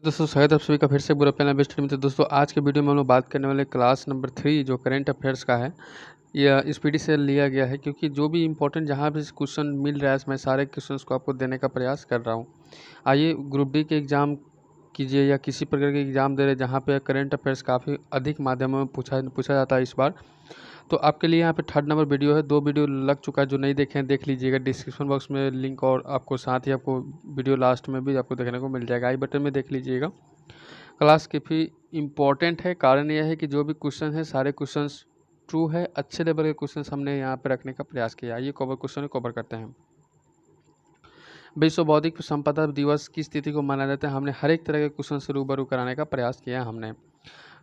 दोस्तों स्वागत है आप सभी का फिर से बुरा पहला बेस्ट में। तो दोस्तों आज के वीडियो में हम लोग बात करने वाले क्लास नंबर 3 जो करंट अफेयर्स का है। यह इस पीडी से लिया गया है क्योंकि जो भी इंपॉर्टेंट जहाँ भी क्वेश्चन मिल रहा है मैं सारे क्वेश्चंस को आपको देने का प्रयास कर रहा हूँ। आइए ग्रुप डी के एग्ज़ाम कीजिए या किसी प्रकार के एग्ज़ाम दे रहे जहाँ पे करंट अफेयर्स काफ़ी अधिक माध्यमों में पूछा जाता है इस बार। तो आपके लिए यहाँ पे 3rd नंबर वीडियो है। 2 वीडियो लग चुका है, जो नहीं देखे हैं देख लीजिएगा। डिस्क्रिप्शन बॉक्स में लिंक और आपको साथ ही आपको वीडियो लास्ट में भी आपको देखने को मिल जाएगा। आई बटन में देख लीजिएगा। क्लास काफ़ी इम्पॉर्टेंट है। कारण यह है कि जो भी क्वेश्चन है सारे क्वेश्चंस ट्रू है। अच्छे लेवल के क्वेश्चंस हमने यहाँ पे रखने का प्रयास किया। ये क्वेश्चन कवर करते हैं। विश्व बौद्धिक संपदा दिवस की स्थिति को माना जाता है। हमने हर एक तरह के क्वेश्चन से रूबरू कराने का प्रयास किया हमने।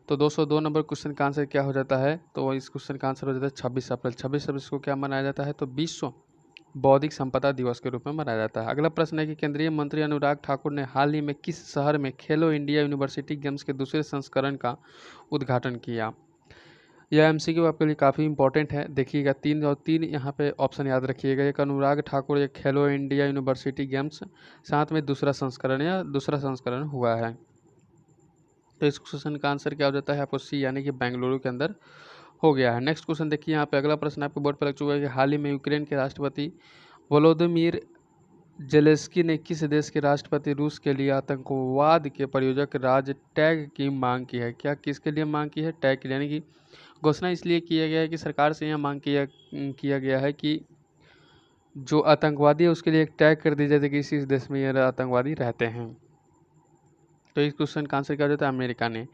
तो 202 नंबर क्वेश्चन का आंसर क्या हो जाता है? तो इस क्वेश्चन का आंसर हो जाता है 26 अप्रैल। 26 अप्रैल को क्या मनाया जाता है? तो विश्व बौद्धिक संपदा दिवस के रूप में मनाया जाता है। अगला प्रश्न है कि केंद्रीय मंत्री अनुराग ठाकुर ने हाल ही में किस शहर में खेलो इंडिया यूनिवर्सिटी गेम्स के दूसरे संस्करण का उद्घाटन किया? यह एमसीक्यू आपके लिए काफ़ी इंपॉर्टेंट है। देखिएगा 3 और 3 यहाँ पे ऑप्शन याद रखिएगा। एक अनुराग ठाकुर, एक खेलो इंडिया यूनिवर्सिटी गेम्स, साथ में दूसरा संस्करण हुआ है। तो इस क्वेश्चन का आंसर क्या हो जाता है? आपको सी यानी कि बेंगलुरु के अंदर हो गया है। नेक्स्ट क्वेश्चन देखिए यहाँ पे। अगला प्रश्न आपके बोर्ड पर लग चुका है कि हाल ही में यूक्रेन के राष्ट्रपति वोलोदिमीर जेलेंस्की ने किस देश के राष्ट्रपति रूस के लिए आतंकवाद के प्रायोजक राज्य टैग की मांग की है? क्या किसके लिए मांग की है? टैग के लिए, यानी कि घोषणा इसलिए किया गया है कि सरकार से यह मांग किया गया है कि जो आतंकवादी है उसके लिए एक टैग कर दिया जाए कि इस देश में ये आतंकवादी रहते हैं। तो इस क्वेश्चन का आंसर क्या हो जाता है? अमेरिका ने।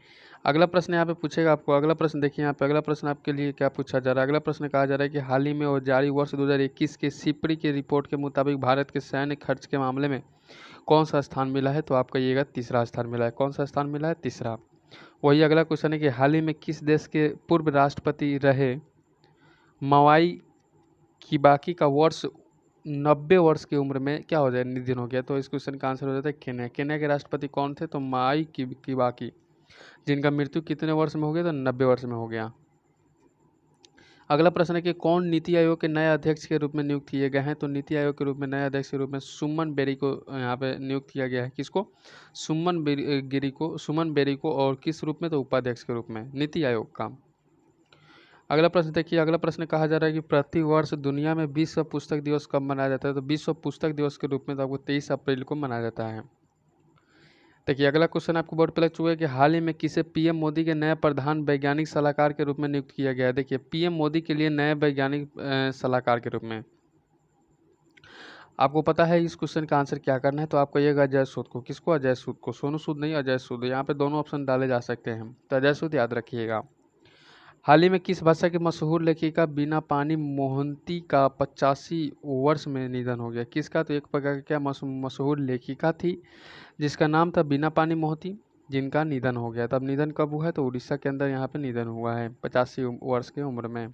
अगला प्रश्न यहाँ पे पूछेगा आपको। अगला प्रश्न देखिए यहाँ पे। अगला प्रश्न आपके लिए क्या पूछा जा रहा है? अगला प्रश्न कहा जा रहा है कि हाल ही में और जारी वर्ष 2021 के सिपरी की रिपोर्ट के मुताबिक भारत के सैन्य खर्च के मामले में कौन सा स्थान मिला है? तो आप कहिएगा तीसरा स्थान मिला है। कौन सा स्थान मिला है? तीसरा। वही अगला क्वेश्चन है कि हाल ही में किस देश के पूर्व राष्ट्रपति रहे मवाई किबाकी का वर्ष 90 वर्ष की उम्र में क्या हो जाए? निधन हो गया। तो इस क्वेश्चन का आंसर हो जाता है केन्या। केन्या के राष्ट्रपति कौन थे? तो माई किबाकी, जिनका मृत्यु कितने वर्ष में हो गया? तो 90 वर्ष में हो गया। अगला प्रश्न है कि कौन नीति आयोग के नए अध्यक्ष के रूप में नियुक्त किए गए हैं? तो नीति आयोग के रूप में नए अध्यक्ष के रूप में सुमन बेरी को यहाँ पे नियुक्त किया गया है। किसको? सुमन बेरी को। और किस रूप में? तो उपाध्यक्ष के रूप में नीति आयोग का। अगला प्रश्न देखिए। अगला प्रश्न कहा जा रहा है कि प्रति वर्ष दुनिया में विश्व पुस्तक दिवस कब मनाया जाता है? तो विश्व पुस्तक दिवस के रूप में तो आपको 23 अप्रैल को मनाया जाता है। देखिए अगला क्वेश्चन आपको बोर्ड पर लग चुका है कि हाल ही में किसे पीएम मोदी के नए प्रधान वैज्ञानिक सलाहकार के रूप में नियुक्त किया गया है? देखिए पीएम मोदी के लिए नए वैज्ञानिक सलाहकार के रूप में आपको पता है इस क्वेश्चन का आंसर क्या करना है? तो आप कहिएगा अजय सूद को। किसको? अजय सूद को। सोनू सूद नहीं, अजय सूद। यहाँ पे दोनों ऑप्शन डाले जा सकते हैं, तो अजय सूद याद रखिएगा। हाल ही में किस भाषा की मशहूर लेखिका बीना पानी मोहंती का 85 वर्ष में निधन हो गया? किसका? तो एक प्रकार की क्या मशहूर लेखिका थी जिसका नाम था बीना पानी मोहंती, जिनका निधन हो गया। तब निधन कब हुआ है? तो उड़ीसा के अंदर यहाँ पे निधन हुआ है 85 वर्ष की उम्र में।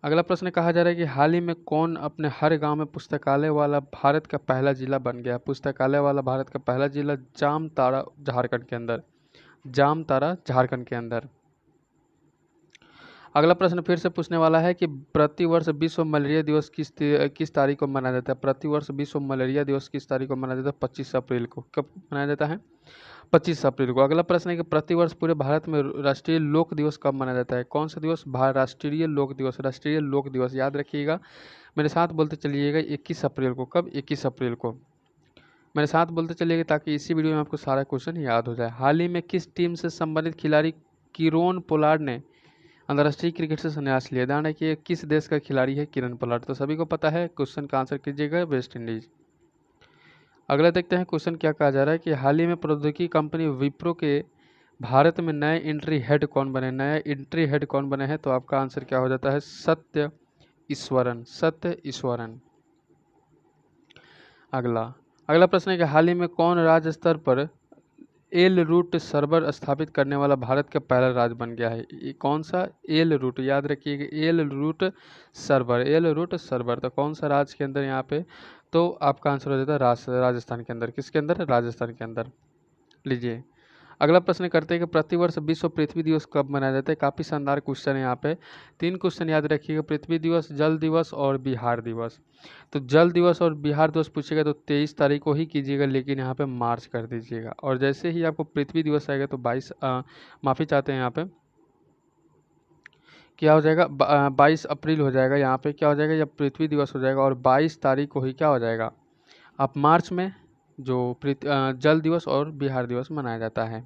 अगला प्रश्न कहा जा रहा है कि हाल ही में कौन अपने हर गांव में पुस्तकालय वाला भारत का पहला जिला बन गया? पुस्तकालय वाला भारत का पहला जिला जामताड़ा झारखंड के अंदर। जामताड़ा झारखंड के अंदर। अगला प्रश्न फिर से पूछने वाला है कि प्रतिवर्ष विश्व मलेरिया दिवस किस तारीख को मनाया जाता है? प्रतिवर्ष विश्व मलेरिया दिवस किस तारीख को मनाया जाता है? 25 अप्रैल को। कब मनाया जाता है? 25 अप्रैल को। अगला प्रश्न है कि प्रतिवर्ष पूरे भारत में राष्ट्रीय लोक दिवस कब मनाया जाता है? कौन सा दिवस? राष्ट्रीय लोक दिवस। राष्ट्रीय लोक दिवस याद रखिएगा, मेरे साथ बोलते चलिएगा 21 अप्रैल को। कब? 21 अप्रैल को। मेरे साथ बोलते चलिएगा ताकि इसी वीडियो में आपको सारा क्वेश्चन याद हो जाए। हाल ही में किस टीम से संबंधित खिलाड़ी किरोन पोलार्ड ने अंतर्राष्ट्रीय क्रिकेट से संन्यास लिया? ध्यान रखिए किस देश का खिलाड़ी है किरण पोलार्ड। तो सभी को पता है। क्वेश्चन का आंसर कीजिएगा वेस्ट इंडीज। अगला देखते हैं क्वेश्चन क्या कहा जा रहा है कि हाल ही में प्रौद्योगिकी कंपनी विप्रो के भारत में नए इंट्री हेड कौन बने? नए इंट्री हेड कौन बने हैं? तो आपका आंसर क्या हो जाता है? सत्य ईश्वरन। सत्य ईश्वरन। अगला प्रश्न है कि हाल ही में कौन राज्य स्तर पर एल रूट सर्वर स्थापित करने वाला भारत का पहला राज्य बन गया है? ये कौन सा? L root. याद रखिएगा L root server. L root server तो कौन सा राज्य के अंदर यहाँ पे? तो आपका आंसर हो जाता है राजस्थान के अंदर। किसके अंदर? राजस्थान के अंदर। लीजिए अगला प्रश्न करते हैं कि प्रतिवर्ष विश्व पृथ्वी दिवस कब मनाया जाता है। काफ़ी शानदार क्वेश्चन है यहाँ पे। 3 क्वेश्चन याद रखिएगा, पृथ्वी दिवस, जल दिवस और बिहार दिवस। तो जल दिवस और बिहार दिवस पूछेगा तो 23 तारीख को ही कीजिएगा, लेकिन यहाँ पे मार्च कर दीजिएगा। और जैसे ही आपको पृथ्वी दिवस आएगा तो 22 माफ़ी चाहते हैं यहाँ पे क्या हो जाएगा, 22 अप्रैल हो जाएगा। यहाँ पे क्या हो जाएगा, जब पृथ्वी दिवस हो जाएगा और 22 तारीख को ही क्या हो जाएगा, अब मार्च में जो जल दिवस और बिहार दिवस मनाया जाता है।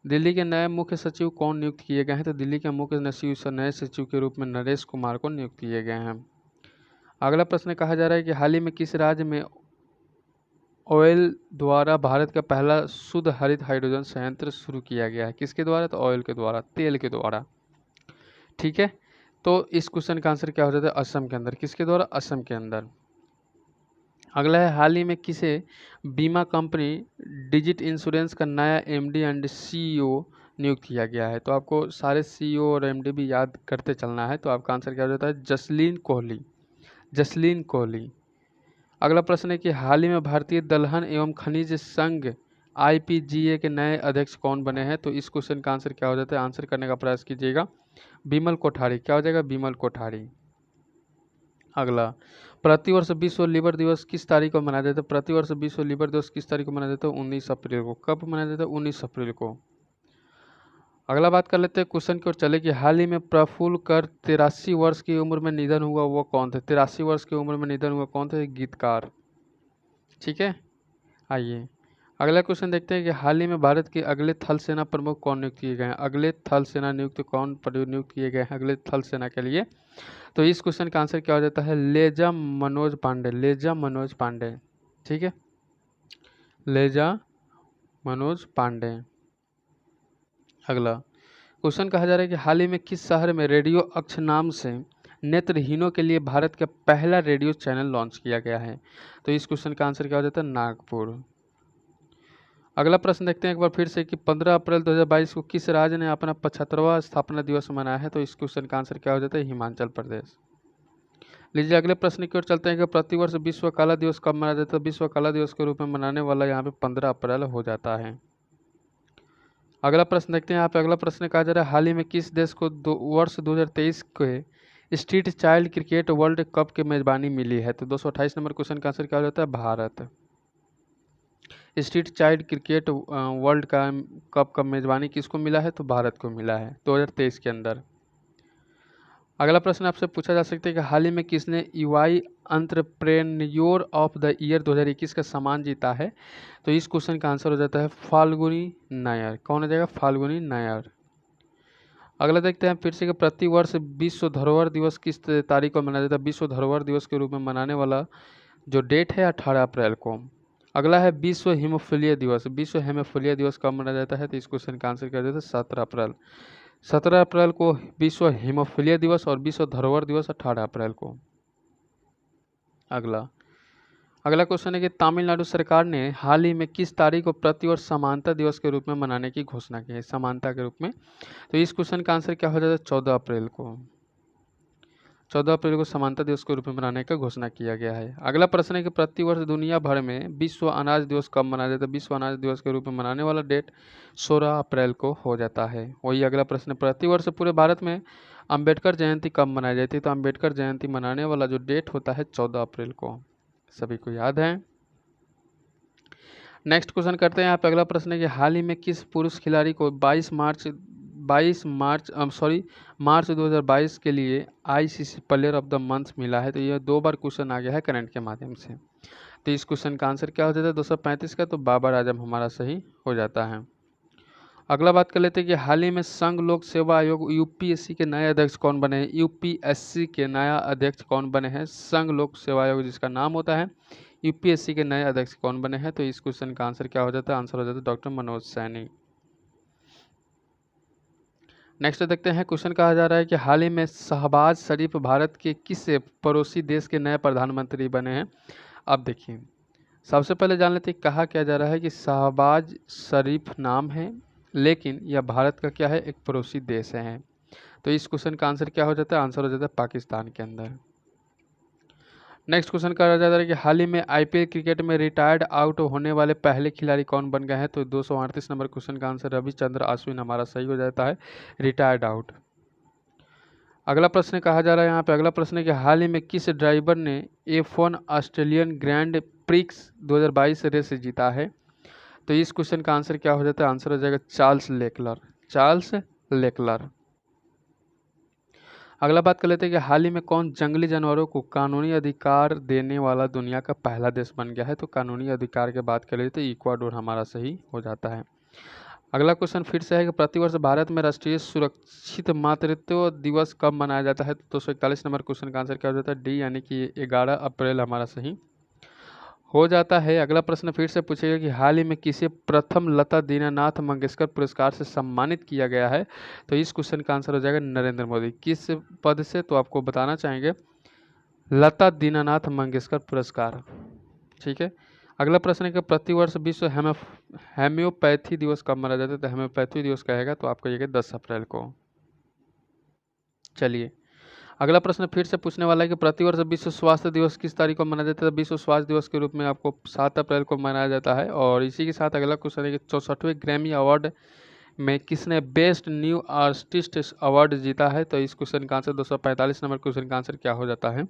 दिल्ली के नए मुख्य सचिव कौन नियुक्त किए गए हैं। तो दिल्ली के मुख्य नए सचिव के रूप में नरेश कुमार को नियुक्त किए गए हैं। अगला प्रश्न कहा जा रहा है कि हाल ही में किस राज्य में ऑयल द्वारा भारत का पहला शुद्ध हरित हाइड्रोजन संयंत्र शुरू किया गया है। किसके द्वारा, तो ऑयल के द्वारा, तेल के द्वारा। ठीक है, तो इस क्वेश्चन का आंसर क्या हो जाता है, असम के अंदर। किसके द्वारा, असम के अंदर। अगला है हाल ही में किसे बीमा कंपनी डिजिट इंश्योरेंस का नया एमडी एंड सीईओ नियुक्त किया गया है। तो आपको सारे सीईओ और एमडी भी याद करते चलना है। तो आपका आंसर क्या हो जाता है, जसलीन कोहली, जसलीन कोहली। अगला प्रश्न है कि हाल ही में भारतीय दलहन एवं खनिज संघ आईपीजीए के नए अध्यक्ष कौन बने हैं। तो इस क्वेश्चन का आंसर क्या हो जाता है, आंसर करने का प्रयास कीजिएगा, बिमल कोठारी। क्या हो जाएगा, बिमल कोठारी। अगला, प्रतिवर्ष विश्व लीवर दिवस किस तारीख को मनाया जाता है। प्रतिवर्ष विश्व लीवर दिवस किस तारीख को मनाया जाता है, 19 अप्रैल को। कब मनाया जाता है, 19 अप्रैल को। अगला बात कर लेते हैं, क्वेश्चन की ओर चले कि हाल ही में प्रफुल्ल कर 83 वर्ष की उम्र में निधन हुआ, वो कौन थे। 83 वर्ष की उम्र में निधन हुआ कौन थे, गीतकार। ठीक है, आइए अगला क्वेश्चन देखते हैं कि हाल ही में भारत के अगले थल सेना प्रमुख कौन नियुक्त किए गए हैं। अगले थल सेना नियुक्त कौन नियुक्त किए गए हैं अगले थल सेना के लिए। तो इस क्वेश्चन का आंसर क्या हो जाता है, लेजा मनोज पांडे, लेजा मनोज पांडे। ठीक है, लेजा मनोज पांडे। अगला क्वेश्चन कहा जा रहा है कि हाल ही में किस शहर में रेडियो अक्ष नाम से नेत्रहीनों के लिए भारत का पहला रेडियो चैनल लॉन्च किया गया है। तो इस क्वेश्चन का आंसर क्या हो जाता है, नागपुर। अगला प्रश्न देखते हैं एक बार फिर से कि 15 अप्रैल 2022 को किस राज्य ने अपना 75वां स्थापना दिवस मनाया है। तो इस क्वेश्चन का आंसर क्या हो जाता है, हिमाचल प्रदेश। लीजिए अगले प्रश्न की ओर चलते हैं कि प्रतिवर्ष विश्व कला दिवस कब मनाया जाता है। विश्व कला दिवस के रूप में मनाने वाला यहाँ पे 15 अप्रैल हो जाता है। अगला प्रश्न देखते हैं यहाँ पे। अगला प्रश्न कहा जा रहा है हाल ही में किस देश को वर्ष 2023 के street child cricket world cup की मेजबानी मिली है। तो 228 नंबर क्वेश्चन का आंसर क्या हो जाता है, Bharat. Street child cricket world का कप का मेजबानी किसको मिला है, तो भारत को मिला है 2023 के अंदर। अगला प्रश्न आपसे पूछा जा सकता है कि हाल ही में किसने UI entrepreneur of the year 2021 का सम्मान जीता है। तो इस क्वेश्चन का आंसर हो जाता है फाल्गुनी नायर। कौन हो जाएगा, फाल्गुनी नायर। अगला देखते हैं फिर से कि प्रतिवर्ष विश्व धरोहर दिवस किस तारीख को मनाया जाता है। विश्व धरोहर दिवस के रूप में मनाने वाला जो डेट है 18 अप्रैल को। अगला है विश्व हेमोफीलिया दिवस। विश्व हेमोफीलिया दिवस कब मनाया जाता है। तो इस क्वेश्चन का आंसर क्या हो जाता है, 17 अप्रैल। 17 अप्रैल को विश्व हेमोफीलिया दिवस और विश्व धरोहर दिवस 18 अप्रैल को। अगला क्वेश्चन है कि तमिलनाडु सरकार ने हाल ही में किस तारीख को प्रतिवर्ष समानता दिवस के रूप में मनाने की घोषणा की है, समानता के रूप में। तो इस क्वेश्चन का आंसर क्या हो जाता है, 14 अप्रैल को। 14 अप्रैल को समानता दिवस के रूप में मनाने का घोषणा किया गया है। अगला प्रश्न है कि प्रतिवर्ष दुनिया भर में विश्व अनाज दिवस कब मनाया जाता है। विश्व अनाज दिवस के रूप में मनाने वाला डेट 16 अप्रैल को हो जाता है। वही अगला प्रश्न, प्रतिवर्ष पूरे भारत में अंबेडकर जयंती कब मनाई जाती है। तो अंबेडकर जयंती मनाने वाला जो डेट होता है 14 अप्रैल को, सभी को याद है। नेक्स्ट क्वेश्चन करते हैं यहाँ पे। अगला प्रश्न है कि हाल ही में किस पुरुष खिलाड़ी को मार्च 2022 के लिए ICC player of the month मिला है। तो यह 2 बार क्वेश्चन आ गया है करंट के माध्यम से। तो इस क्वेश्चन का आंसर क्या हो जाता है, 235 का। तो बाबर आजम हमारा सही हो जाता है। अगला बात कर लेते हैं कि हाल ही में संघ लोक सेवा आयोग यूपीएससी के नए अध्यक्ष कौन बने हैं। यूपीएससी के नया अध्यक्ष कौन बने हैं, संघ लोक सेवा आयोग जिसका नाम होता है, यूपीएससी के नए अध्यक्ष कौन बने हैं। तो इस क्वेश्चन का आंसर क्या हो जाता है, आंसर हो जाता है डॉक्टर मनोज सैनी। नेक्स्ट देखते हैं, क्वेश्चन कहा जा रहा है कि हाल ही में शहबाज शरीफ भारत के किस पड़ोसी देश के नए प्रधानमंत्री बने हैं। अब देखिए, सबसे पहले जान लेते हैं कहा क्या जा रहा है कि शहबाज शरीफ नाम है, लेकिन यह भारत का क्या है, एक पड़ोसी देश है। तो इस क्वेश्चन का आंसर क्या हो जाता है, आंसर हो जाता है पाकिस्तान के अंदर। नेक्स्ट क्वेश्चन कहा जाता है कि हाल ही में आईपीएल क्रिकेट में रिटायर्ड आउट होने वाले पहले खिलाड़ी कौन बन गए हैं। तो 238 नंबर क्वेश्चन का आंसर रविचंद्र अश्विन हमारा सही हो जाता है, रिटायर्ड आउट। अगला प्रश्न कहा जा रहा है यहाँ पे, अगला प्रश्न है कि हाल ही में किस ड्राइवर ने F1 Australian grand prix 2022 race जीता है। तो इस क्वेश्चन का आंसर क्या हो जाता है, आंसर हो जाएगा चार्ल्स लेक्लर, चार्ल्स लेक्लर। अगला बात कर लेते हैं कि हाल ही में कौन जंगली जानवरों को कानूनी अधिकार देने वाला दुनिया का पहला देश बन गया है। तो कानूनी अधिकार की बात कर लेते हैं, इक्वाडोर हमारा सही हो जाता है। अगला क्वेश्चन फिर से है कि प्रतिवर्ष भारत में राष्ट्रीय सुरक्षित मातृत्व दिवस कब मनाया जाता है। तो 241 नंबर क्वेश्चन का आंसर क्या हो जाता है, डी, यानी कि 11 अप्रैल हमारा सही हो जाता है। अगला प्रश्न फिर से पूछेगा कि हाल ही में किसे प्रथम लता दीनानाथ मंगेशकर पुरस्कार से सम्मानित किया गया है। तो इस क्वेश्चन का आंसर हो जाएगा नरेंद्र मोदी। किस पद से, तो आपको बताना चाहेंगे लता दीनानाथ मंगेशकर पुरस्कार, ठीक है। अगला प्रश्न है कि प्रतिवर्ष विश्व हेम्योपैथी दिवस कब मनाया जाता है। तो हेम्योपैथी दिवस कहेगा तो आपको ये 10 अप्रैल को। चलिए अगला प्रश्न फिर से पूछने वाला है कि प्रतिवर्ष विश्व स्वास्थ्य दिवस किस तारीख को मनाया जाता है। विश्व स्वास्थ्य दिवस के रूप में आपको 7 अप्रैल को मनाया जाता है। और इसी के साथ अगला क्वेश्चन है कि 64वें ग्रैमी अवार्ड में किसने बेस्ट न्यू आर्टिस्ट अवार्ड जीता है। तो इस क्वेश्चन का आंसर 245 नंबर क्वेश्चन का आंसर क्या हो जाता है।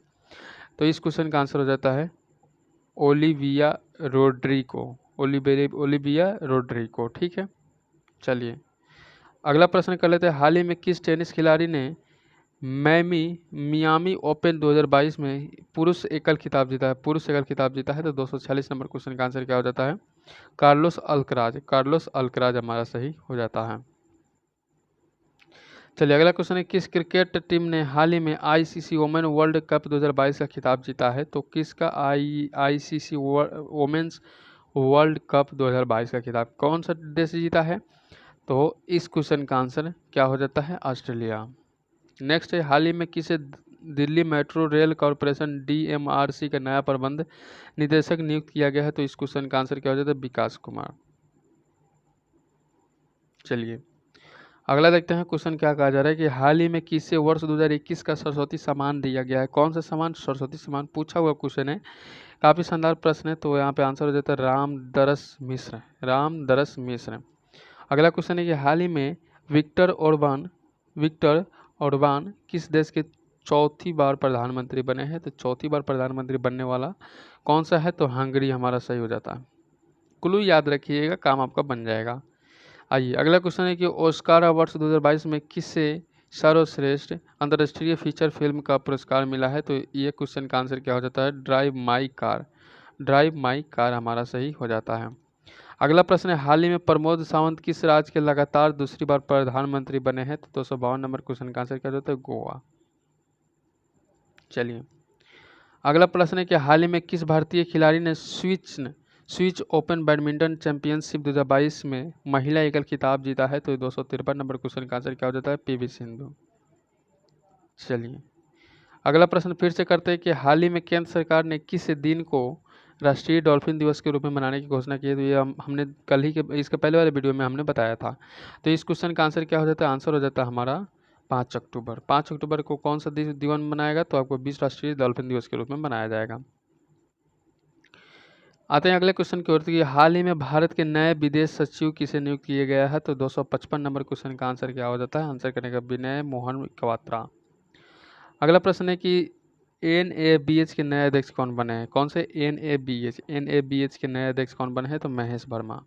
तो इस क्वेश्चन का आंसर हो जाता है ओलिविया रोड्रिगो, ओलिविया रोड्रिगो, ठीक है। चलिए अगला प्रश्न कर लेते हैं, हाल ही में किस टेनिस खिलाड़ी ने मियामी ओपन 2022 में पुरुष एकल खिताब जीता है, पुरुष एकल खिताब जीता है। तो 246 नंबर क्वेश्चन का आंसर क्या हो जाता है, कार्लोस अल्कराज, कार्लोस अल्कराज हमारा सही हो जाता है। चलिए अगला क्वेश्चन है, किस क्रिकेट टीम ने हाल ही में आईसीसी वोमेन वर्ल्ड कप 2022 का खिताब जीता है। तो किसका आईसीसी वोमेन्स वर्ल्ड कप 2022 का खिताब कौन सा देश जीता है। तो इस क्वेश्चन का आंसर क्या हो जाता है, ऑस्ट्रेलिया। नेक्स्ट है, हाल ही में किसे Delhi metro rail corporation DMRC का नया प्रबंध निदेशक नियुक्त किया गया है। तो इस क्वेश्चन का आंसर क्या हो जाता है, विकास कुमार। चलिए अगला देखते हैं क्वेश्चन क्या कहा जा रहा है कि हाल ही में किसे वर्ष 2021 का सरस्वती सम्मान दिया गया है। कौन सा सम्मान, सरस्वती सम्मान पूछा हुआ क्वेश्चन है, काफ़ी शानदार प्रश्न है। तो यहाँ पे आंसर हो जाता है रामदरस मिश्र, रामदरस मिश्र। अगला क्वेश्चन है कि हाल ही में विक्टर ओर्बान किस देश के चौथी बार प्रधानमंत्री बने हैं। तो चौथी बार प्रधानमंत्री बनने वाला कौन सा है, तो हंगरी हमारा सही हो जाता है। क्लू याद रखिएगा, काम आपका बन जाएगा। आइए अगला क्वेश्चन है कि ऑस्कार अवार्ड्स 2022 में किससे सर्वश्रेष्ठ अंतर्राष्ट्रीय फीचर फिल्म का पुरस्कार मिला है। तो ये क्वेश्चन का आंसर क्या हो जाता है, drive my car, drive my car हमारा सही हो जाता है। अगला प्रश्न है, हाल ही में प्रमोद सावंत किस राज्य के लगातार दूसरी बार प्रधानमंत्री बने हैं। तो 252 नंबर क्वेश्चन का आंसर क्या हो जाता है, गोवा। चलिए अगला प्रश्न है कि हाल ही में किस भारतीय खिलाड़ी ने स्विच ओपन बैडमिंटन चैंपियनशिप 2022 में महिला एकल खिताब जीता है। तो 253 नंबर क्वेश्चन का आंसर क्या हो जाता है, PV सिंधु। चलिए अगला प्रश्न फिर से करते हैं कि हाल ही में केंद्र सरकार ने किस दिन को राष्ट्रीय डॉल्फिन दिवस के रूप में मनाने की घोषणा की है। तो ये हमने कल ही के इसके पहले वाले वीडियो में हमने बताया था। तो इस क्वेश्चन का आंसर क्या हो जाता है, आंसर हो जाता है हमारा 5 अक्टूबर। 5 अक्टूबर को कौन सा दिवस मनाएगा, तो आपको विश्व राष्ट्रीय डॉल्फिन दिवस के रूप में मनाया जाएगा। आते हैं अगले क्वेश्चन की ओर कि हाल ही में भारत के नए विदेश सचिव किसे नियुक्त किया गया है। तो 255 नंबर क्वेश्चन का आंसर क्या हो जाता है, आंसर करने का विनय मोहन क्वात्रा। अगला प्रश्न है कि NABH के नए अध्यक्ष कौन बने हैं। कौन से NABH के नए अध्यक्ष कौन बने हैं, तो महेश वर्मा।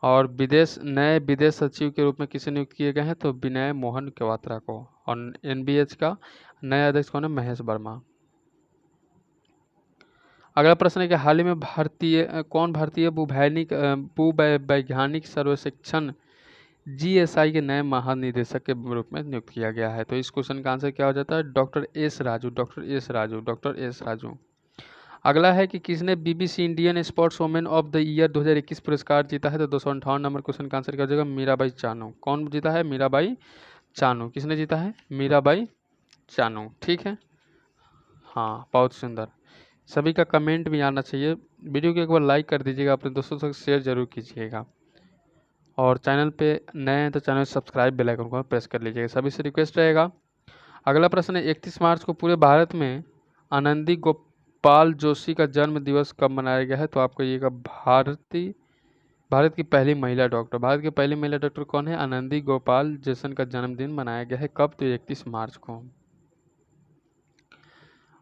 और नए विदेश सचिव के रूप में किसे नियुक्त किए गए हैं, तो विनय मोहन क्वात्रा को। और NBH का नया अध्यक्ष कौन है, महेश वर्मा। अगला प्रश्न है कि हाल ही में भारतीय भूवैज्ञानिक सर्वेक्षण GSI के नए महानिदेशक के रूप में नियुक्त किया गया है। तो इस क्वेश्चन का आंसर क्या हो जाता है, डॉक्टर एस राजू। अगला है कि किसने BBC Indian sports women of the year 2021 पुरस्कार जीता है। तो 258 नंबर क्वेश्चन का आंसर क्या हो जाएगा, मीराबाई चानू। कौन जीता है, मीराबाई चानू। किसने जीता है, मीराबाई चानू, ठीक है। हाँ बहुत सुंदर। सभी का कमेंट भी आना चाहिए। वीडियो को एक बार लाइक कर दीजिएगा, अपने दोस्तों तक शेयर जरूर कीजिएगा। और चैनल पे नए हैं तो चैनल सब्सक्राइब बेल आइकन को प्रेस कर लीजिएगा, सभी से रिक्वेस्ट रहेगा। अगला प्रश्न है, 31 मार्च को पूरे भारत में आनंदी गोपाल जोशी का जन्म दिवस कब मनाया गया है? तो आपको ये भारत की पहली महिला डॉक्टर, भारत की पहली महिला डॉक्टर कौन है? आनंदी गोपाल जोशी का जन्मदिन मनाया गया है। कब? तो 31 मार्च को।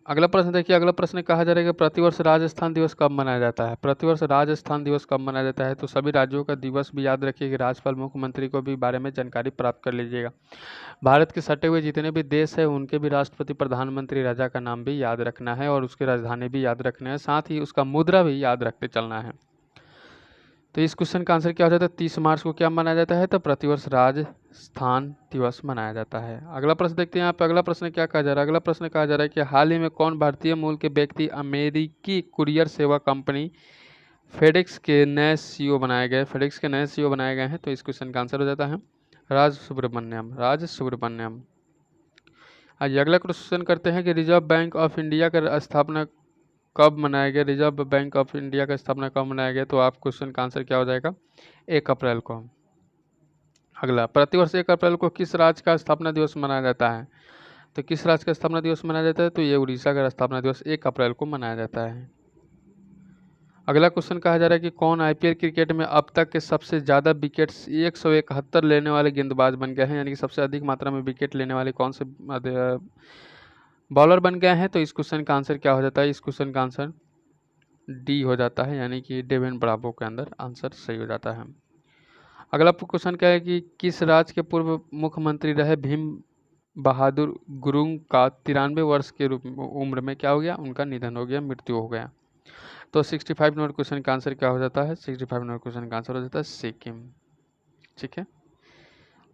अगला प्रश्न देखिए, अगला प्रश्न कहा जा रहा है कि प्रतिवर्ष राजस्थान दिवस कब मनाया जाता है? प्रतिवर्ष राजस्थान दिवस कब मनाया जाता है? तो सभी राज्यों का दिवस भी याद रखिए कि राज्यपाल मुख्यमंत्री को भी बारे में जानकारी प्राप्त कर लीजिएगा। भारत के सटे हुए जितने भी देश हैं उनके भी राष्ट्रपति प्रधानमंत्री राजा का नाम भी याद रखना है और उसकी राजधानी भी याद रखना है, साथ ही उसका मुद्रा भी याद रखते चलना है। तो इस क्वेश्चन का आंसर क्या हो जाता है? 30 मार्च को क्या मनाया जाता है? तो प्रतिवर्ष राजस्थान दिवस मनाया जाता है। अगला प्रश्न देखते हैं यहाँ पे। अगला प्रश्न क्या कहा जा रहा है? अगला प्रश्न कहा जा रहा है कि हाल ही में कौन भारतीय मूल के व्यक्ति अमेरिकी कुरियर सेवा कंपनी फेडेक्स के नए सीईओ बनाए गए? फेडेक्स के नए सीईओ बनाए गए हैं। तो इस क्वेश्चन का आंसर हो जाता है राज सुब्रमण्यम। आज अगला क्वेश्चन करते हैं कि रिजर्व बैंक ऑफ इंडिया का स्थापना कब मनाया गया? रिजर्व बैंक ऑफ इंडिया का स्थापना कब मनाया गया? तो आप क्वेश्चन का आंसर क्या हो जाएगा? 1 अप्रैल को। अगला, प्रतिवर्ष 1 अप्रैल को किस राज्य का स्थापना दिवस मनाया जाता है? तो किस राज्य का स्थापना दिवस मनाया जाता है? तो ये उड़ीसा का स्थापना दिवस 1 अप्रैल को मनाया जाता है। अगला क्वेश्चन कहा जा रहा है कि कौन आईपीएल क्रिकेट में अब तक के सबसे ज़्यादा विकेट्स 171 लेने वाले गेंदबाज बन गए हैं? यानी कि सबसे अधिक मात्रा में विकेट लेने वाले कौन से बॉलर बन गए हैं? तो इस क्वेश्चन का आंसर क्या हो जाता है? इस क्वेश्चन का आंसर डी हो जाता है, यानी कि डेविन ब्रावो के अंदर आंसर सही हो जाता है। अगला क्वेश्चन क्या है कि किस राज्य के पूर्व मुख्यमंत्री रहे भीम बहादुर गुरुंग का 93 वर्ष के उम्र में क्या हो गया? उनका निधन हो गया, मृत्यु हो गया। तो 65 नंबर क्वेश्चन का आंसर क्या हो जाता है? 65 नंबर क्वेश्चन का आंसर हो जाता है सिक्किम। ठीक है।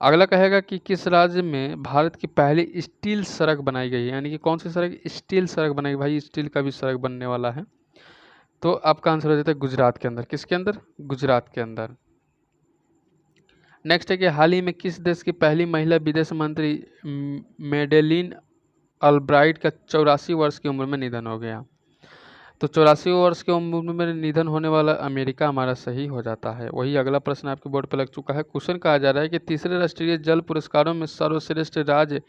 अगला कहेगा कि किस राज्य में भारत की पहली स्टील सड़क बनाई गई है? यानी कि कौन सी सड़क? स्टील सड़क बनाई। भाई स्टील का भी सड़क बनने वाला है। तो आपका आंसर हो जाता है गुजरात के अंदर। किसके अंदर? गुजरात के अंदर। नेक्स्ट है कि हाल ही में किस देश की पहली महिला विदेश मंत्री मेडेलिन अल्ब्राइट का 84 वर्ष की उम्र में निधन हो गया? तो 84 वर्ष की उम्र में निधन होने वाला अमेरिका हमारा सही हो जाता है। वही अगला प्रश्न आपके बोर्ड पर लग चुका है। क्वेश्चन कहा जा रहा है कि तीसरे राष्ट्रीय जल पुरस्कारों में सर्वश्रेष्ठ राज्य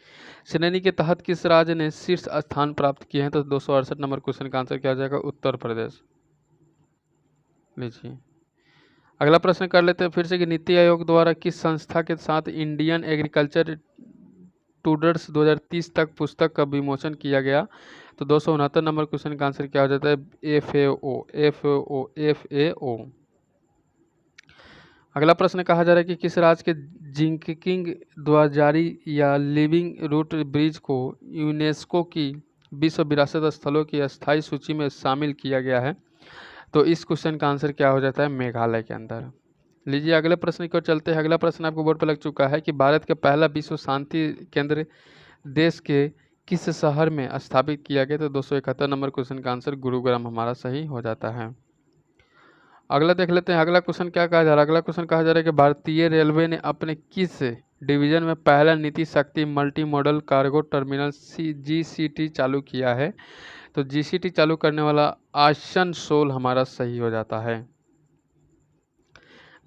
श्रेणी के तहत किस राज्य ने शीर्ष स्थान प्राप्त किए हैं? तो 268 नंबर क्वेश्चन का आंसर क्या हो जाएगा? उत्तर प्रदेश। लीजिए अगला प्रश्न कर लेते हैं फिर से कि नीति आयोग द्वारा किस संस्था के साथ इंडियन एग्रीकल्चर टूडर्स 2030 तक पुस्तक का विमोचन किया गया? तो 269 नंबर क्वेश्चन का आंसर क्या हो जाता है? FAO। अगला प्रश्न कहा जा रहा है कि किस राज्य के जिंगकिंग द्वारा जारी या लिविंग रूट ब्रिज को यूनेस्को की विश्व विरासत स्थलों की अस्थायी सूची में शामिल किया गया है? तो इस क्वेश्चन का आंसर क्या हो जाता है? मेघालय के अंदर। लीजिए अगले प्रश्न की ओर चलते हैं। अगला प्रश्न आपको बोर्ड पर लग चुका है कि भारत का पहला विश्व शांति केंद्र देश के किस शहर में स्थापित किया गया? तो 271 नंबर क्वेश्चन का आंसर गुरुग्राम हमारा सही हो जाता है। अगला देख लेते हैं। अगला क्वेश्चन क्या कहा जा रहा है? अगला क्वेश्चन कहा जा रहा है कि भारतीय रेलवे ने अपने किस डिवीजन में पहला नीति शक्ति multi modal cargo terminal GCT चालू किया है? तो GCT चालू करने वाला आसनसोल हमारा सही हो जाता है।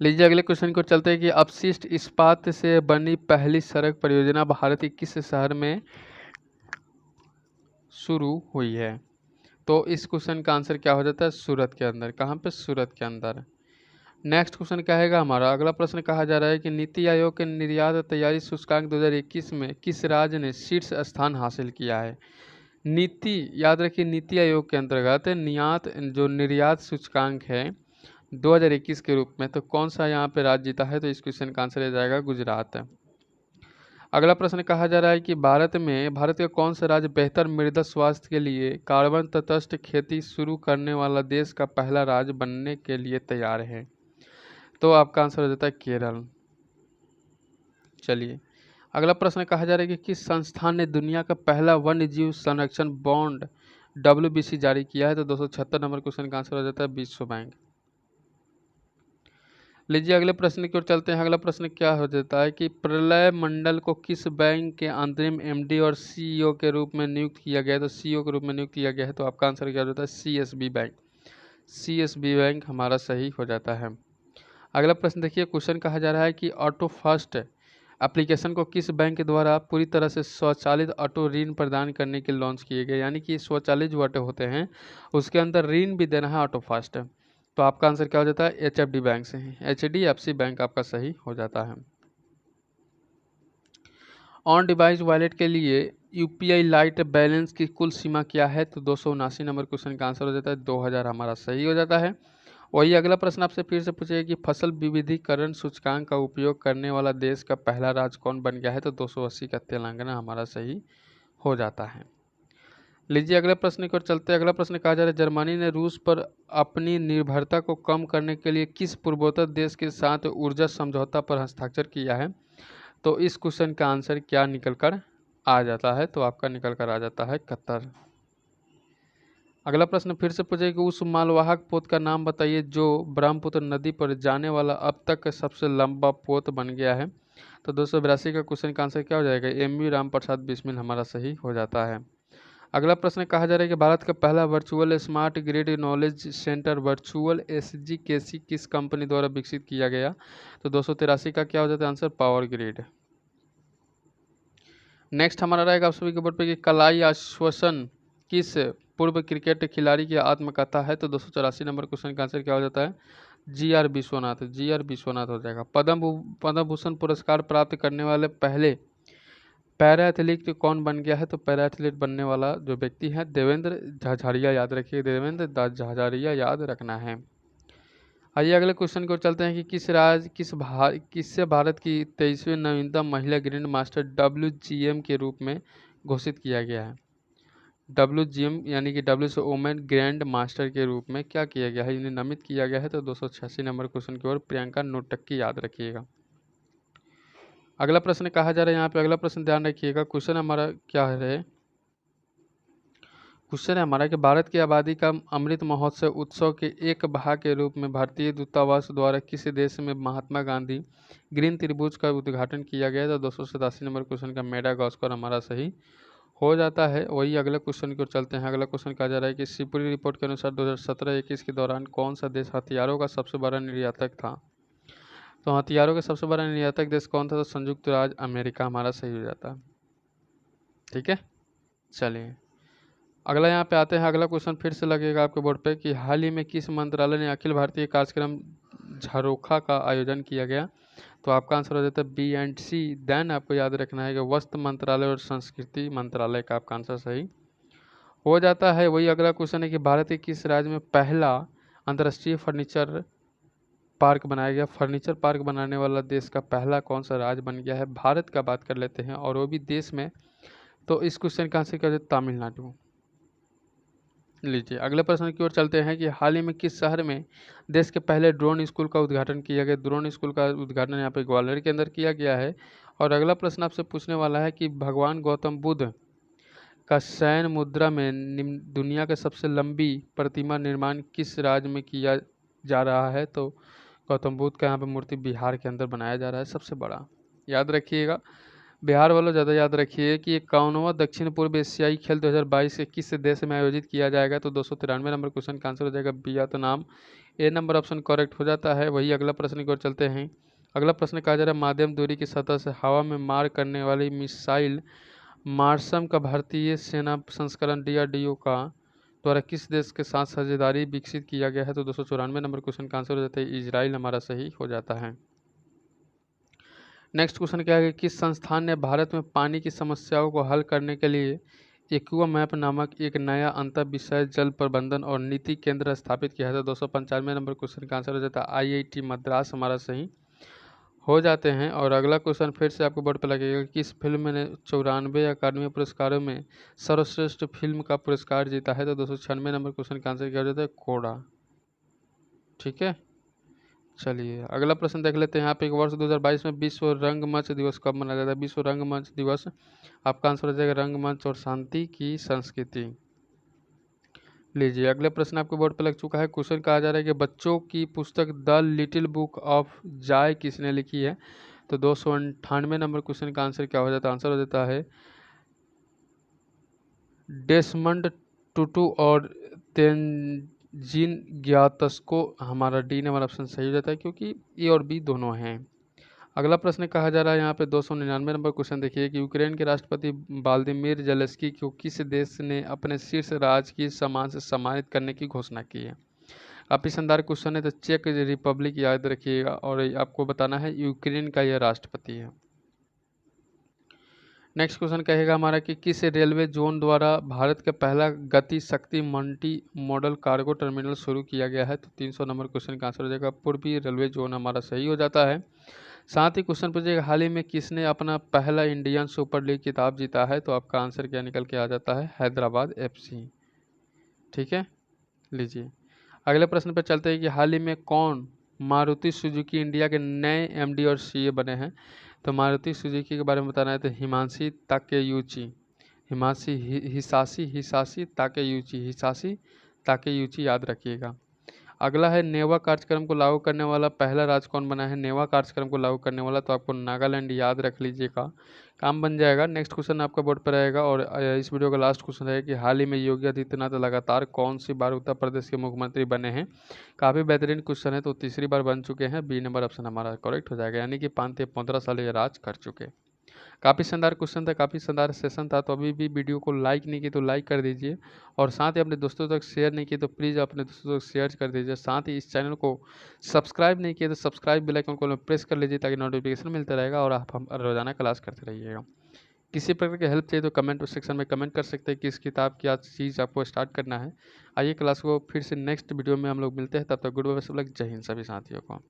लीजिए अगले क्वेश्चन को चलते हैं कि अपशिष्ट इस्पात से बनी पहली सड़क परियोजना भारत के किस शहर में शुरू हुई है? तो इस क्वेश्चन का आंसर क्या हो जाता है? सूरत के अंदर। कहाँ पे? सूरत के अंदर। नेक्स्ट क्वेश्चन क्या है हमारा? अगला प्रश्न कहा जा रहा है कि नीति आयोग के निर्यात तैयारी सूचकांक 2021 में किस राज्य ने शीर्ष स्थान हासिल किया है? नीति याद रखिए, नीति आयोग के अंतर्गत निर्यात सूचकांक है 2021 के रूप में, तो कौन सा यहाँ पे राज्य जीता है? तो इस क्वेश्चन का आंसर हो जाएगा गुजरात। अगला प्रश्न कहा जा रहा है कि भारत का कौन सा राज्य बेहतर मृदा स्वास्थ्य के लिए कार्बन तटस्थ खेती शुरू करने वाला देश का पहला राज्य बनने के लिए तैयार है? तो आपका आंसर हो जाता है केरल। चलिए अगला प्रश्न कहा जा रहा है कि किस संस्थान ने दुनिया का पहला वन्य जीव संरक्षण बॉन्ड WBC जारी किया है? तो 276 नंबर क्वेश्चन का आंसर हो जाता है विश्व बैंक। लीजिए अगले प्रश्न की ओर चलते हैं। अगला प्रश्न क्या हो जाता है कि प्रलय मंडल को किस बैंक के अंतरिम MD और CEO के रूप में नियुक्त किया गया है? तो CEO के रूप में नियुक्त किया गया है। तो आपका आंसर क्या हो जाता है? CSB bank. CSB बैंक हमारा सही हो जाता है। अगला प्रश्न देखिए, क्वेश्चन कहा जा रहा है कि ऑटो फर्स्ट एप्लीकेशन को किस बैंक के द्वारा पूरी तरह से स्वचालित ऑटो ऋण प्रदान करने के लॉन्च किए गए, यानी कि स्वचालित जो ऑटो होते हैं उसके अंदर ऋण भी देना है ऑटो फास्ट। तो आपका आंसर क्या हो जाता है, HFD बैंक से है, HDFC बैंक आपका सही हो जाता है। ऑन डिवाइस वॉलेट के लिए UPI लाइट बैलेंस की कुल सीमा क्या है, तो 279 नंबर क्वेश्चन का आंसर हो जाता है 2000 हमारा सही हो जाता है। वही अगला प्रश्न आपसे फिर से पूछेगा कि फसल विविधीकरण सूचकांक का उपयोग करने वाला देश का पहला राज्य कौन बन गया है, तो 280 का तेलंगाना हमारा सही हो जाता है। लीजिए अगले प्रश्न की ओर चलते हैं। अगला प्रश्न कहा जा रहा है, जर्मनी ने रूस पर अपनी निर्भरता को कम करने के लिए किस पूर्वोत्तर देश के साथ ऊर्जा समझौता पर हस्ताक्षर किया है, तो इस क्वेश्चन का आंसर क्या निकल कर आ जाता है, तो आपका निकल कर आ जाता है कतर। अगला प्रश्न फिर से पूछे कि उस मालवाहक पोत का नाम बताइए जो ब्रह्मपुत्र नदी पर जाने वाला अब तक का सबसे लंबा पोत बन गया है, तो 282 का क्वेश्चन का आंसर क्या हो जाएगा, MV राम प्रसाद बिस्मिल हमारा सही हो जाता है। अगला प्रश्न कहा जा रहा है कि भारत का पहला virtual smart grid knowledge centre virtual SGKC किस कंपनी द्वारा विकसित किया गया, तो 283 का क्या हो जाता है आंसर, पावर ग्रिड। नेक्स्ट हमारा रहेगा आप सभी के बोर्ड पे कि कलाई आश्वासन किस पूर्व क्रिकेट खिलाड़ी की आत्मकथा है, तो 284 नंबर क्वेश्चन का आंसर क्या हो जाता है, GR विश्वनाथ, GR विश्वनाथ हो जाएगा। पद्म भूषण पुरस्कार प्राप्त करने वाले पहले पैरा एथलीट कौन बन गया है, तो पैरा एथलीट बनने वाला जो व्यक्ति है देवेंद्र झाझड़िया, याद रखिए देवेंद्र झाझड़िया याद रखना है। आइए अगले क्वेश्चन को चलते हैं कि किससे भारत की 23वीं नवीनतम महिला ग्रैंड मास्टर WGM के रूप में घोषित किया गया है। WGM यानी कि W से वोमेन ग्रैंड मास्टर के रूप में क्या किया गया है, इन्हें नामित किया गया है, तो 286 नंबर क्वेश्चन की ओर प्रियंका नोटक्की याद रखिएगा। अगला प्रश्न कहा जा रहा है यहाँ पे, अगला प्रश्न ध्यान रखिएगा, क्वेश्चन हमारा क्या है, क्वेश्चन है हमारा कि भारत की आबादी का अमृत महोत्सव उत्सव के एक भाग के रूप में भारतीय दूतावास द्वारा किस देश में महात्मा गांधी ग्रीन त्रिभुज का उद्घाटन किया गया, तो 287 नंबर क्वेश्चन का मेडागास्कर हमारा सही हो जाता है। वही अगले क्वेश्चन की ओर चलते हैं। अगला क्वेश्चन कहा जा रहा है कि शिवपुरी रिपोर्ट के अनुसार 2017-21 के दौरान कौन सा देश हथियारों का सबसे बड़ा निर्यातक था, तो हथियारों का सबसे बड़ा निर्यातक देश कौन था, तो संयुक्त राज्य अमेरिका हमारा सही हो जाता है। ठीक है, चलिए अगला यहाँ पे आते हैं। अगला क्वेश्चन फिर से लगेगा आपके बोर्ड पे कि हाल ही में किस मंत्रालय ने अखिल भारतीय कार्यक्रम झरोखा का आयोजन किया गया, तो आपका आंसर हो जाता है B&C। देन आपको याद रखना है कि वस्त्र मंत्रालय और संस्कृति मंत्रालय का आपका आंसर सही हो जाता है। वही अगला क्वेश्चन है कि भारत के किस राज्य में पहला अंतर्राष्ट्रीय फर्नीचर पार्क बनाया गया, फर्नीचर पार्क बनाने वाला देश का पहला कौन सा राज्य बन गया है, भारत का बात कर लेते हैं और वो भी देश में, तो इस क्वेश्चन का आंसर क्या हो जाता है, तमिलनाडु। लीजिए अगले प्रश्न की ओर चलते हैं कि हाल ही में किस शहर में देश के पहले ड्रोन स्कूल का उद्घाटन किया गया। ड्रोन स्कूल का उद्घाटन यहाँ पे ग्वालियर के अंदर किया गया है। और अगला प्रश्न आपसे पूछने वाला है कि भगवान गौतम बुद्ध का शयन मुद्रा में दुनिया का सबसे लंबी प्रतिमा निर्माण किस राज्य में किया जा रहा है, तो गौतम बुद्ध का यहाँ पे मूर्ति बिहार के अंदर बनाया जा रहा है सबसे बड़ा, याद रखिएगा। बिहार वालों ज़्यादा याद रखिए कि 51वां दक्षिण पूर्व एशियाई खेल 2022 किस देश में आयोजित किया जाएगा, तो 293 नंबर क्वेश्चन का आंसर हो जाएगा वियतनाम। ए नंबर ऑप्शन करेक्ट हो जाता है। वही अगला प्रश्न की ओर चलते हैं। अगला प्रश्न कहा जा रहा है माध्यम दूरी की सतह से हवा में मार करने वाली मिसाइल मार्सम का भारतीय सेना संस्करण DRDO का द्वारा किस देश के साथ साझेदारी विकसित किया गया है, तो 294 नंबर क्वेश्चन का आंसर हो जाता है इजराइल हमारा सही हो जाता है। नेक्स्ट क्वेश्चन क्या है कि किस संस्थान ने भारत में पानी की समस्याओं को हल करने के लिए एक्वा मैप नामक एक नया अंतर विषय जल प्रबंधन और नीति केंद्र स्थापित किया है, तो 295 नंबर क्वेश्चन का आंसर हो जाता है IIT मद्रास हमारा सही हो जाते हैं। और अगला क्वेश्चन फिर से आपको बोर्ड पर लगेगा कि किस फिल्म ने 94 अकादमी पुरस्कारों में सर्वश्रेष्ठ फिल्म का पुरस्कार जीता है, तो 296 नंबर क्वेश्चन का आंसर क्या हो जाता है कोड़ा। ठीक है, चलिए अगला प्रश्न देख लेते हैं। यहाँ पे एक वर्ष 2022 में विश्व रंगमंच दिवस कब मनाया जाता है। विश्व रंगमंच दिवस आपका आंसर हो जाएगा रंगमंच और शांति की संस्कृति। लीजिए अगले प्रश्न आपके बोर्ड पर लग चुका है। क्वेश्चन कहा जा रहा है कि बच्चों की पुस्तक द लिटिल बुक ऑफ जाय किसने लिखी है, तो 298 नंबर क्वेश्चन का आंसर क्या हो जाता है, आंसर हो जाता है डेसमंड टुटू और तेंजिन ग्यातस्को हमारा डी नंबर ऑप्शन सही हो जाता है क्योंकि ए और बी दोनों हैं। अगला प्रश्न कहा जा रहा है यहाँ पे 299 नंबर क्वेश्चन देखिए कि यूक्रेन के राष्ट्रपति व्लादिमीर जेलेंस्की को किस देश ने अपने शीर्ष राजकीय सम्मान से सम्मानित करने की घोषणा की है। काफ़ी शानदार क्वेश्चन है, तो चेक रिपब्लिक याद रखिएगा और आपको बताना है यूक्रेन का यह राष्ट्रपति है। नेक्स्ट क्वेश्चन कहेगा हमारा कि किस रेलवे जोन द्वारा भारत का पहला गति शक्ति मल्टी मॉडल कार्गो टर्मिनल शुरू किया गया है। तो 300 नंबर क्वेश्चन का आंसर हो जाएगा पूर्वी रेलवे जोन हमारा सही हो जाता है। साथ ही क्वेश्चन पूछेगा हाल ही में किसने अपना पहला इंडियन सुपर लीग खिताब जीता है। तो आपका आंसर क्या निकल के आ जाता है, हैदराबाद FC। ठीक है, लीजिए अगले प्रश्न पर चलते हैं कि हाल ही में कौन मारुति सुजुकी इंडिया के नए MD और CA बने हैं। तो मारुति सुजुकी के बारे में बताना है तो हिमांशी ताकेयूची, हिसाशी ताकेयूची याद रखिएगा। अगला है नेवा कार्यक्रम को लागू करने वाला पहला राज्य कौन बना है। नेवा कार्यक्रम को लागू करने वाला तो आपको नागालैंड याद रख लीजिएगा, काम बन जाएगा। नेक्स्ट क्वेश्चन आपका बोर्ड पर रहेगा और इस वीडियो का लास्ट क्वेश्चन है कि हाल ही में योगी आदित्यनाथ लगातार कौन सी बार उत्तर प्रदेश के मुख्यमंत्री बने हैं। काफ़ी बेहतरीन क्वेश्चन है, तो तीसरी बार बन चुके हैं। बी नंबर ऑप्शन हमारा करेक्ट हो जाएगा, यानी कि 5 से 15 साल ये राज कर चुके। काफ़ी शानदार क्वेश्चन था, काफ़ी शानदार सेशन था। तो अभी भी वीडियो को लाइक नहीं किए तो लाइक कर दीजिए और साथ ही अपने दोस्तों तक शेयर नहीं किए तो प्लीज़ अपने दोस्तों तक शेयर कर दीजिए। साथ ही इस चैनल को सब्सक्राइब नहीं किए तो सब्सक्राइब बेल आइकन को प्रेस कर लीजिए ताकि नोटिफिकेशन मिलता रहेगा और आप हम रोजाना क्लास करते रहिएगा। किसी प्रकार की हेल्प चाहिए तो कमेंट सेक्शन में कमेंट कर सकते हैं कि इस किताब की आज चीज़ आपको स्टार्ट करना है। आइए क्लास को फिर से नेक्स्ट वीडियो में हम लोग मिलते हैं, तब तक गुड बाय, सब लोग जय हिंद सभी साथियों को।